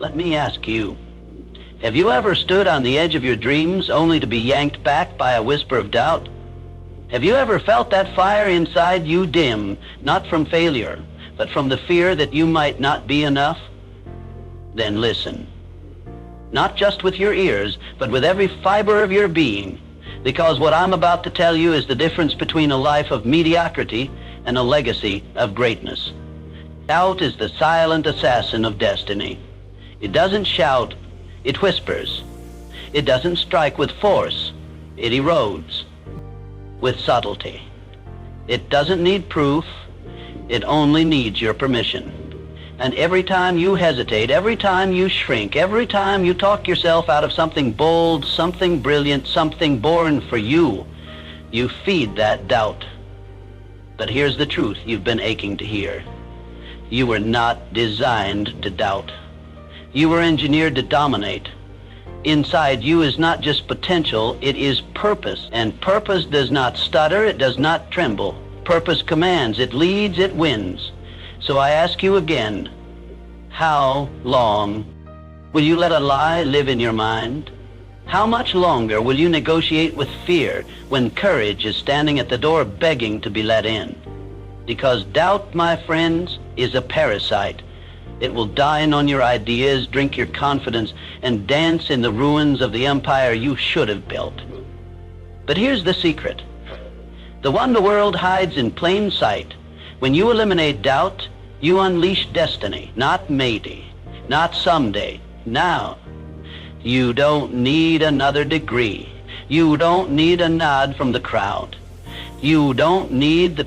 Let me ask you, have you ever stood on the edge of your dreams only to be yanked back by a whisper of doubt? Have you ever felt that fire inside you dim, not from failure, but from the fear that you might not be enough? Then listen, not just with your ears, but with every fiber of your being, because what I'm about to tell you is the difference between a life of mediocrity and a legacy of greatness. Doubt is the silent assassin of destiny. It doesn't shout, it whispers. It doesn't strike with force, it erodes with subtlety. It doesn't need proof, it only needs your permission. And every time you hesitate, every time you shrink, every time you talk yourself out of something bold, something brilliant, something born for you, you feed that doubt. But here's the truth you've been aching to hear. You were not designed to doubt. You were engineered to dominate. Inside you is not just potential, it is purpose. And purpose does not stutter, it does not tremble. Purpose commands, it leads, it wins. So I ask you again, how long will you let a lie live in your mind? How much longer will you negotiate with fear when courage is standing at the door begging to be let in? Because doubt, my friends, is a parasite. It will dine on your ideas, drink your confidence, and dance in the ruins of the empire you should have built. But here's the secret. The one the world hides in plain sight. When you eliminate doubt, you unleash destiny, not maybe, not someday, now. You don't need another degree. You don't need a nod from the crowd. You don't need the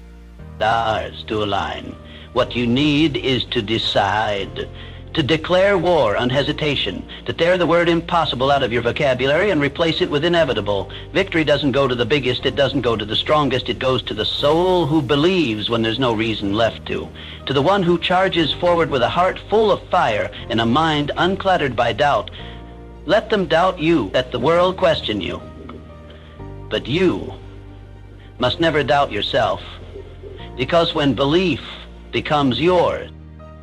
stars to align. What you need is to decide, to declare war on hesitation, to tear the word impossible out of your vocabulary and replace it with inevitable. Victory doesn't go to the biggest, it doesn't go to the strongest, it goes to the soul who believes when there's no reason left to the one who charges forward with a heart full of fire and a mind uncluttered by doubt. Let them doubt you, let the world question you. But you must never doubt yourself, because when belief becomes yours,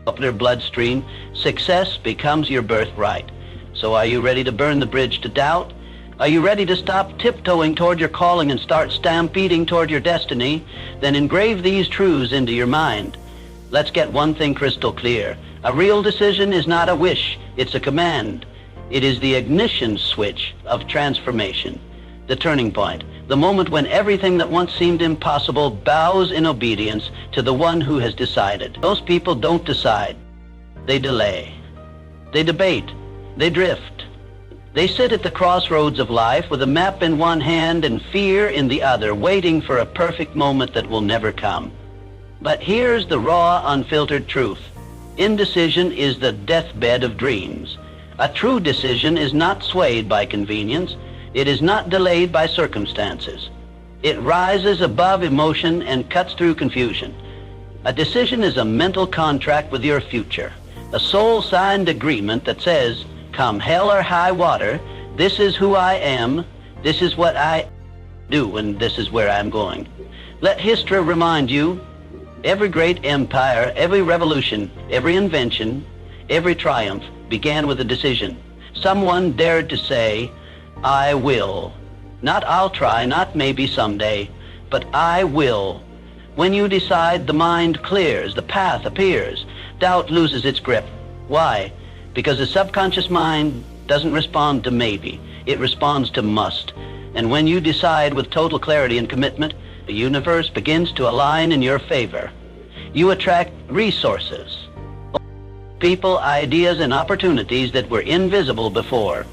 popular bloodstream, success becomes your birthright. So are you ready to burn the bridge to doubt? Are you ready to stop tiptoeing toward your calling and start stampeding toward your destiny? Then engrave these truths into your mind. Let's get one thing crystal clear. A real decision is not a wish, it's a command. It is the ignition switch of transformation, the turning point, the moment when everything that once seemed impossible bows in obedience to the one who has decided. Most people don't decide. They delay. They debate. They drift. They sit at the crossroads of life with a map in one hand and fear in the other, waiting for a perfect moment that will never come. But here's the raw, unfiltered truth. Indecision is the deathbed of dreams. A true decision is not swayed by convenience. It is not delayed by circumstances. It rises above emotion and cuts through confusion. A decision is a mental contract with your future, a soul-signed agreement that says, come hell or high water, this is who I am, this is what I do, and this is where I'm going. Let history remind you, every great empire, every revolution, every invention, every triumph began with a decision. Someone dared to say, I will. Not I'll try, not maybe someday, but I will. When you decide, the mind clears, the path appears. Doubt loses its grip. Why? Because the subconscious mind doesn't respond to maybe. It responds to must. And when you decide with total clarity and commitment, the universe begins to align in your favor. You attract resources, people, ideas, and opportunities that were invisible before,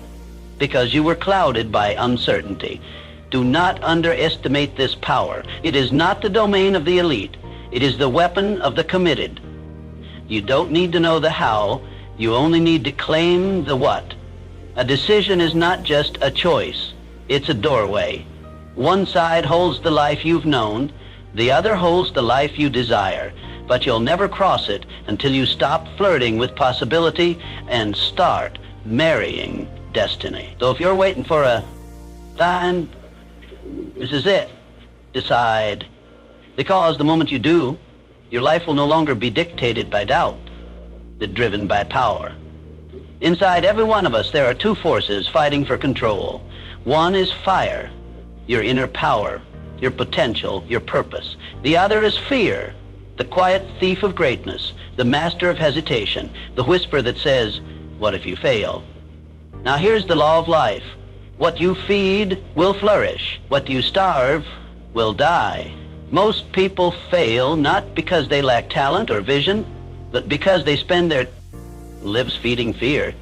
because you were clouded by uncertainty. Do not underestimate this power. It is not the domain of the elite. It is the weapon of the committed. You don't need to know the how. You only need to claim the what. A decision is not just a choice. It's a doorway. One side holds the life you've known. The other holds the life you desire. But you'll never cross it until you stop flirting with possibility and start marrying destiny. So if you're waiting for a sign, this is it. Decide. Because the moment you do, your life will no longer be dictated by doubt, but driven by power. Inside every one of us, there are two forces fighting for control. One is fire, your inner power, your potential, your purpose. The other is fear, the quiet thief of greatness, the master of hesitation, the whisper that says, what if you fail? Now here's the law of life. What you feed will flourish. What you starve will die. Most people fail not because they lack talent or vision, but because they spend their lives feeding fear.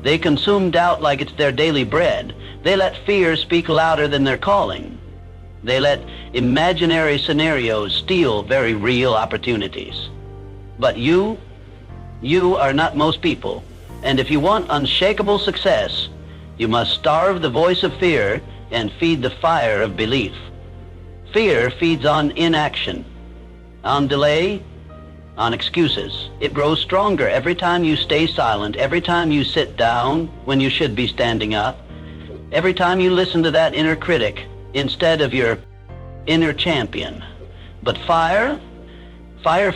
They consume doubt like it's their daily bread. They let fear speak louder than their calling. They let imaginary scenarios steal very real opportunities. But you are not most people. And if you want unshakable success, you must starve the voice of fear and feed the fire of belief. Fear feeds on inaction, on delay, on excuses. It grows stronger every time you stay silent, every time you sit down when you should be standing up, every time you listen to that inner critic instead of your inner champion. But fire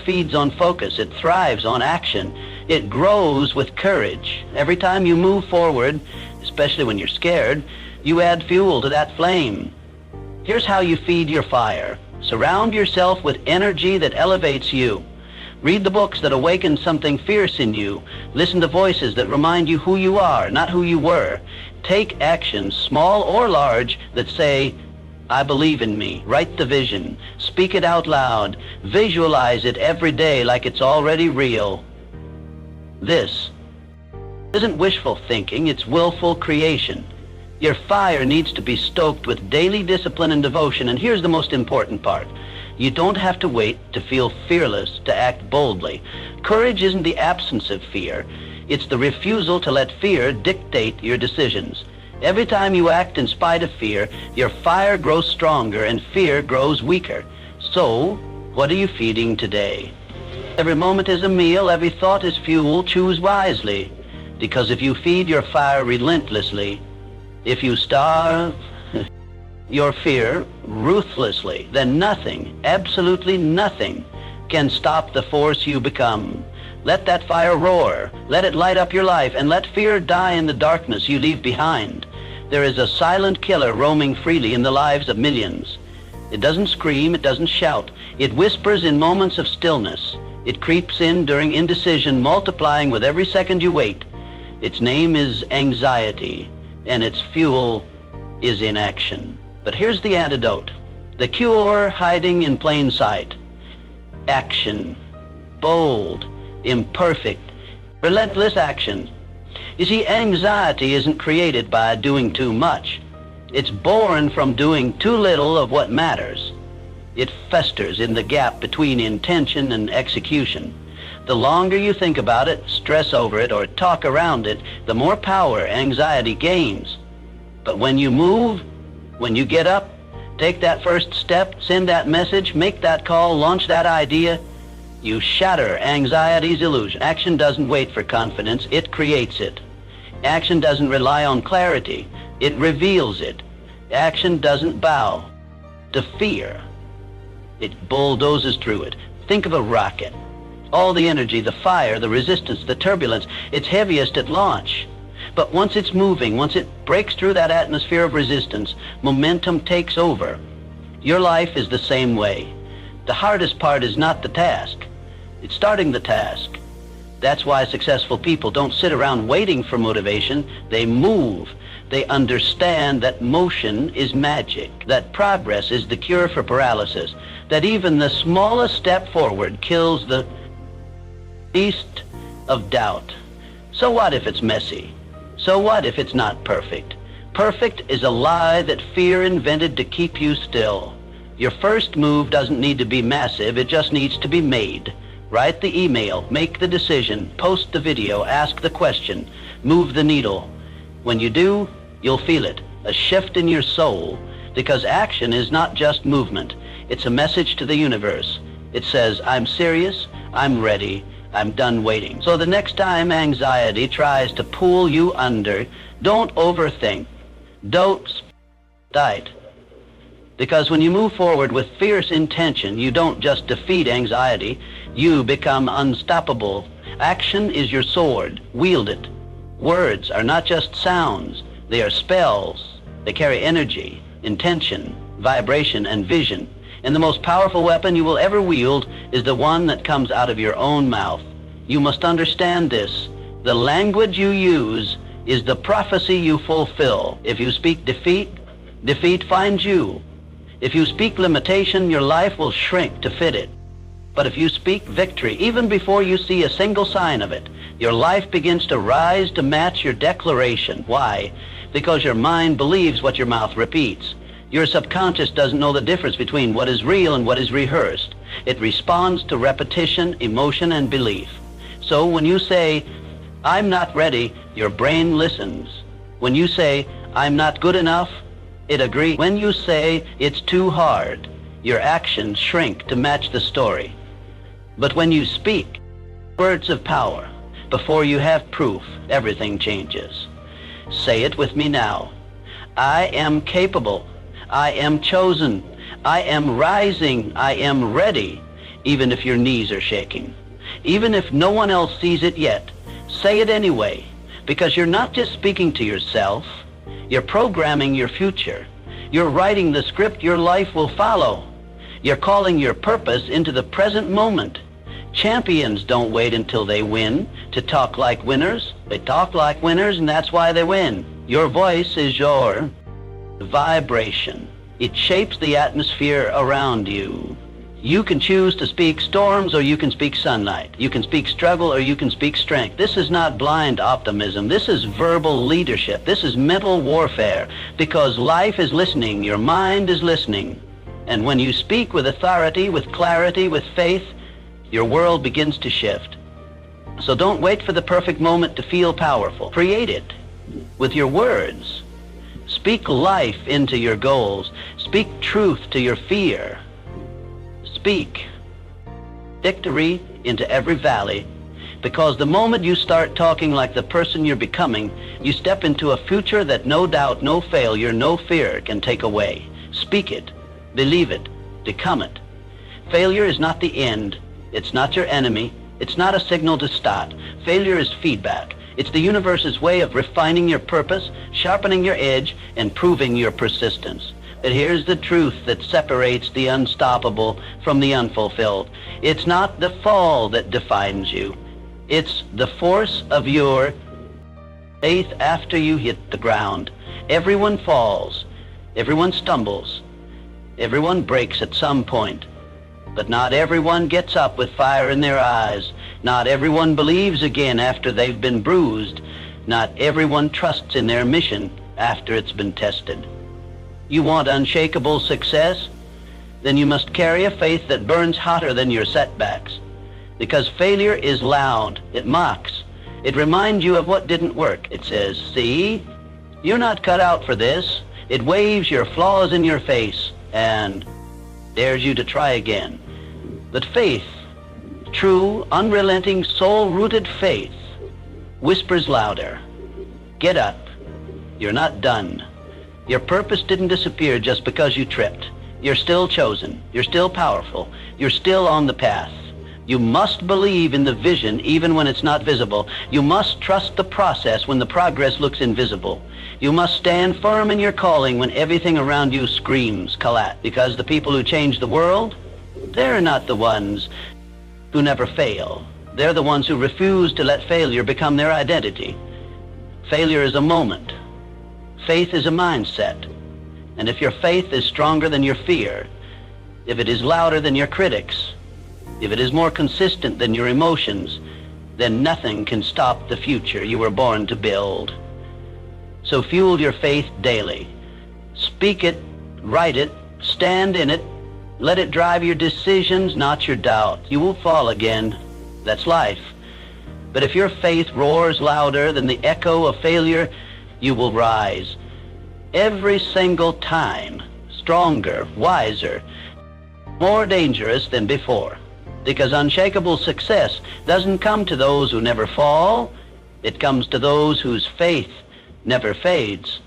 feeds on focus. It thrives on action. It grows with courage. Every time you move forward, especially when you're scared, you add fuel to that flame. Here's how you feed your fire. Surround yourself with energy that elevates you. Read the books that awaken something fierce in you. Listen to voices that remind you who you are, not who you were. Take actions, small or large, that say, I believe in me. Write the vision. Speak it out loud. Visualize it every day like it's already real. This isn't wishful thinking, it's willful creation. Your fire needs to be stoked with daily discipline and devotion, and here's the most important part. You don't have to wait to feel fearless to act boldly. Courage isn't the absence of fear. It's the refusal to let fear dictate your decisions. Every time you act in spite of fear, your fire grows stronger and fear grows weaker. So, what are you feeding today? Every moment is a meal, every thought is fuel. Choose wisely. Because if you feed your fire relentlessly, if you starve your fear ruthlessly, then nothing, absolutely nothing, can stop the force you become. Let that fire roar. Let it light up your life, and let fear die in the darkness you leave behind. There is a silent killer roaming freely in the lives of millions. It doesn't scream, it doesn't shout. It whispers in moments of stillness. It creeps in during indecision, multiplying with every second you wait. Its name is anxiety, and its fuel is inaction. But here's the antidote. The cure hiding in plain sight. Action. Bold, imperfect, relentless action. You see, anxiety isn't created by doing too much. It's born from doing too little of what matters. It festers in the gap between intention and execution. The longer you think about it, stress over it, or talk around it, the more power anxiety gains. But when you move, when you get up, take that first step, send that message, make that call, launch that idea, you shatter anxiety's illusion. Action doesn't wait for confidence, it creates it. Action doesn't rely on clarity, it reveals it. Action doesn't bow to fear, it bulldozes through it. Think of a rocket. All the energy, the fire, the resistance, the turbulence, it's heaviest at launch. But once it's moving, once it breaks through that atmosphere of resistance, momentum takes over. Your life is the same way. The hardest part is not the task. It's starting the task. That's why successful people don't sit around waiting for motivation. They move. They understand that motion is magic, that progress is the cure for paralysis, that even the smallest step forward kills the beast of doubt. So what if it's messy? So what if it's not perfect? Perfect is a lie that fear invented to keep you still. Your first move doesn't need to be massive, it just needs to be made. Write the email, make the decision, post the video, ask the question, move the needle. When you do, you'll feel it, a shift in your soul, because action is not just movement. It's a message to the universe. It says, I'm serious, I'm ready, I'm done waiting. So the next time anxiety tries to pull you under, don't overthink. Don't tight. Because when you move forward with fierce intention, you don't just defeat anxiety, you become unstoppable. Action is your sword. Wield it. Words are not just sounds, they are spells. They carry energy, intention, vibration, and vision. And the most powerful weapon you will ever wield is the one that comes out of your own mouth. You must understand this. The language you use is the prophecy you fulfill. If you speak defeat, defeat finds you. If you speak limitation, your life will shrink to fit it. But if you speak victory, even before you see a single sign of it, your life begins to rise to match your declaration. Why? Because your mind believes what your mouth repeats. Your subconscious doesn't know the difference between what is real and what is rehearsed. It responds to repetition, emotion, and belief. So when you say, I'm not ready, your brain listens. When you say, I'm not good enough, it agrees. When you say, it's too hard, your actions shrink to match the story. But when you speak words of power, before you have proof, everything changes. Say it with me now. I am capable. I am chosen. I am rising. I am ready, even if your knees are shaking. Even if no one else sees it yet, say it anyway, because you're not just speaking to yourself, you're programming your future. You're writing the script your life will follow. You're calling your purpose into the present moment. Champions don't wait until they win to talk like winners. They talk like winners, and that's why they win. Your voice is your vibration. It shapes the atmosphere around you. You can choose to speak storms or you can speak sunlight. You can speak struggle or you can speak strength. This is not blind optimism. This is verbal leadership. This is mental warfare, because life is listening. Your mind is listening. And when you speak with authority, with clarity, with faith, your world begins to shift. So don't wait for the perfect moment to feel powerful. Create it with your words. Speak life into your goals. Speak truth to your fear. Speak victory into every valley, because the moment you start talking like the person you're becoming, you step into a future that no doubt, no failure, no fear can take away. Speak it. Believe it. Become it. Failure is not the end. It's not your enemy. It's not a signal to stop. Failure is feedback. It's the universe's way of refining your purpose, sharpening your edge, and proving your persistence. But here's the truth that separates the unstoppable from the unfulfilled. It's not the fall that defines you. It's the force of your faith after you hit the ground. Everyone falls. Everyone stumbles. Everyone breaks at some point. But not everyone gets up with fire in their eyes. Not everyone believes again after they've been bruised. Not everyone trusts in their mission after it's been tested. You want unshakable success? Then you must carry a faith that burns hotter than your setbacks. Because failure is loud. It mocks. It reminds you of what didn't work. It says, see, you're not cut out for this. It waves your flaws in your face and dares you to try again. But faith, true, unrelenting, soul-rooted faith, whispers louder. Get up. You're not done. Your purpose didn't disappear just because you tripped. You're still chosen. You're still powerful. You're still on the path. You must believe in the vision even when it's not visible. You must trust the process when the progress looks invisible. You must stand firm in your calling when everything around you screams collapse. Because the people who change the world, they're not the ones who never fail. They're the ones who refuse to let failure become their identity. Failure is a moment. Faith is a mindset. And if your faith is stronger than your fear, if it is louder than your critics, if it is more consistent than your emotions, then nothing can stop the future you were born to build. So fuel your faith daily. Speak it, write it, stand in it. Let it drive your decisions, not your doubt. You will fall again. That's life. But if your faith roars louder than the echo of failure, you will rise. Every single time, stronger, wiser, more dangerous than before. Because unshakable success doesn't come to those who never fall. It comes to those whose faith never fades.